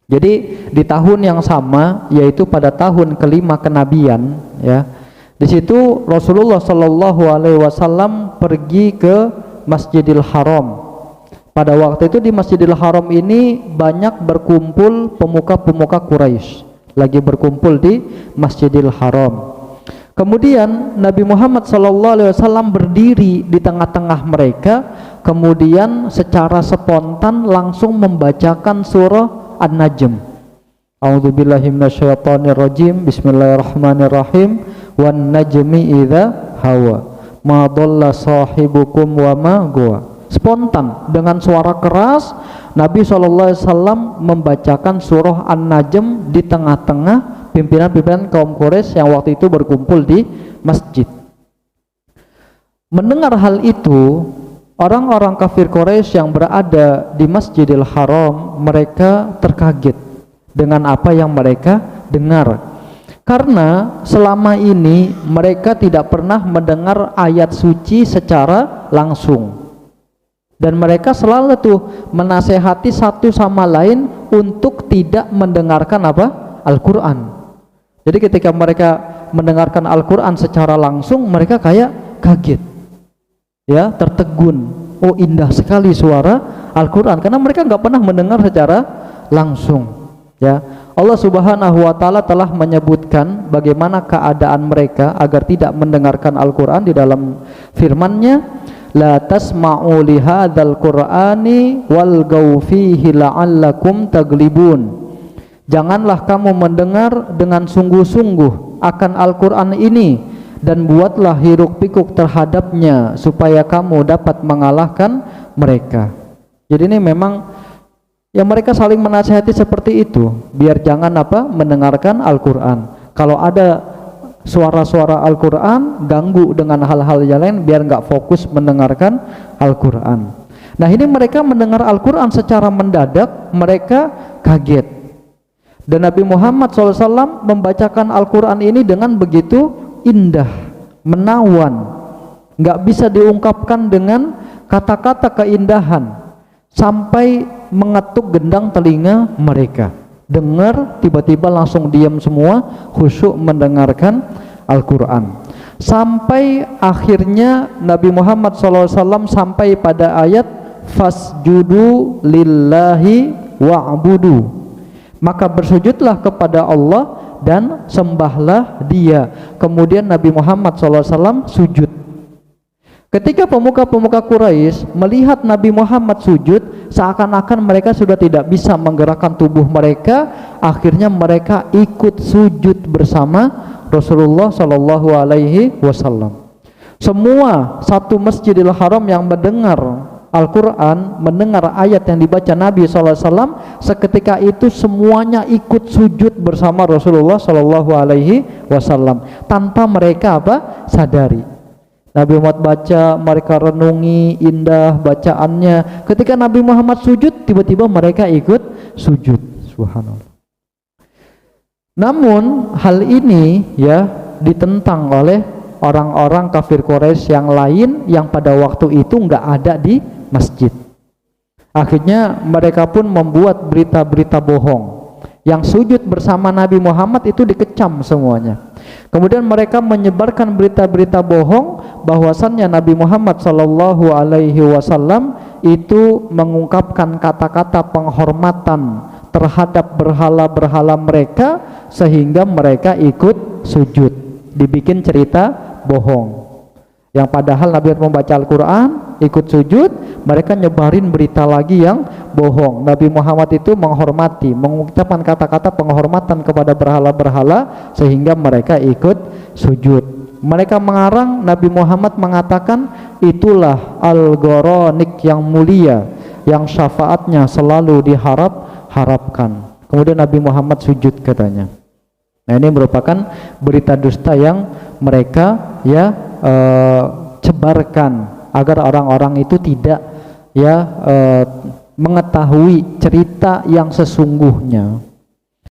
Jadi di tahun yang sama, yaitu pada tahun kelima kenabian, ya, di situ Rasulullah Shallallahu Alaihi Wasallam pergi ke Masjidil Haram. Pada waktu itu di Masjidil Haram ini banyak berkumpul pemuka-pemuka Quraisy, lagi berkumpul di Masjidil Haram. Kemudian Nabi Muhammad SAW berdiri di tengah-tengah mereka, kemudian secara spontan langsung membacakan surah An-Najm. A'udzubillahi minasyaitonirrajim. Bismillahirrahmanirrahim. Wan najmi idza hawa ma dhalla sahibukum wa ma gawa. Spontan dengan suara keras Nabi SAW membacakan surah An-Najm di tengah-tengah pimpinan-pimpinan kaum Quraisy yang waktu itu berkumpul di masjid. Mendengar hal itu, orang-orang kafir Quraisy yang berada di Masjidil Haram, mereka terkaget dengan apa yang mereka dengar, karena selama ini mereka tidak pernah mendengar ayat suci secara langsung, dan mereka selalu tuh menasehati satu sama lain untuk tidak mendengarkan apa? Al-Quran. Jadi ketika mereka mendengarkan Al-Quran secara langsung, mereka kayak kaget, ya, tertegun. Oh, indah sekali suara Al-Quran, karena mereka nggak pernah mendengar secara langsung, ya. Allah Subhanahu wa Ta'ala telah menyebutkan bagaimana keadaan mereka agar tidak mendengarkan Al-Quran di dalam firman-Nya, la tasma'u lihadzal qur'ani walgaw fihi la'allakum taglibun. Janganlah kamu mendengar dengan sungguh-sungguh akan Al-Quran ini, dan buatlah hiruk-pikuk terhadapnya supaya kamu dapat mengalahkan mereka. Jadi ini memang ya, mereka saling menasihati seperti itu, biar jangan apa? Mendengarkan Al-Quran. Kalau ada suara-suara Al-Quran ganggu dengan hal-hal yang lain, biar nggak fokus mendengarkan Al-Quran. Nah, ini mereka mendengar Al-Quran secara mendadak, mereka kaget. Dan Nabi Muhammad SAW membacakan Al-Quran ini dengan begitu indah, menawan, nggak bisa diungkapkan dengan kata-kata keindahan, sampai mengetuk gendang telinga mereka. Dengar, tiba-tiba langsung diam semua, khusyuk mendengarkan Al-Quran. Sampai akhirnya Nabi Muhammad SAW sampai pada ayat fasjudu lillahi wa'budu, maka bersujudlah kepada Allah dan sembahlah Dia. Kemudian Nabi Muhammad SAW sujud. Ketika pemuka-pemuka Quraisy melihat Nabi Muhammad sujud, seakan-akan mereka sudah tidak bisa menggerakkan tubuh mereka. Akhirnya mereka ikut sujud bersama Rasulullah Shallallahu Alaihi Wasallam. Semua satu Masjidil Haram yang mendengar Al-Quran, mendengar ayat yang dibaca Nabi SAW, seketika itu semuanya ikut sujud bersama Rasulullah Shallallahu Alaihi Wasallam tanpa mereka apa? Sadari. Nabi Muhammad baca, mereka renungi indah bacaannya. Ketika Nabi Muhammad sujud, tiba-tiba mereka ikut sujud. Subhanallah. Namun hal ini ya ditentang oleh orang-orang kafir Quraisy yang lain yang pada waktu itu nggak ada di masjid. Akhirnya mereka pun membuat berita-berita bohong. Yang sujud bersama Nabi Muhammad itu dikecam semuanya. Kemudian mereka menyebarkan berita-berita bohong bahwasannya Nabi Muhammad Shallallahu Alaihi Wasallam itu mengungkapkan kata-kata penghormatan terhadap berhala-berhala mereka sehingga mereka ikut sujud. Dibikin cerita bohong. Yang padahal Nabi membaca Al-Quran, ikut sujud, mereka nyebarin berita lagi yang bohong. Nabi Muhammad itu menghormati, mengucapkan kata-kata penghormatan kepada berhala-berhala sehingga mereka ikut sujud. Mereka mengarang Nabi Muhammad mengatakan itulah Al-Gharanik yang mulia, yang syafaatnya selalu diharapkan. Kemudian Nabi Muhammad sujud katanya. Nah, ini merupakan berita dusta yang mereka ya cebarkan agar orang-orang itu tidak ya mengetahui cerita yang sesungguhnya.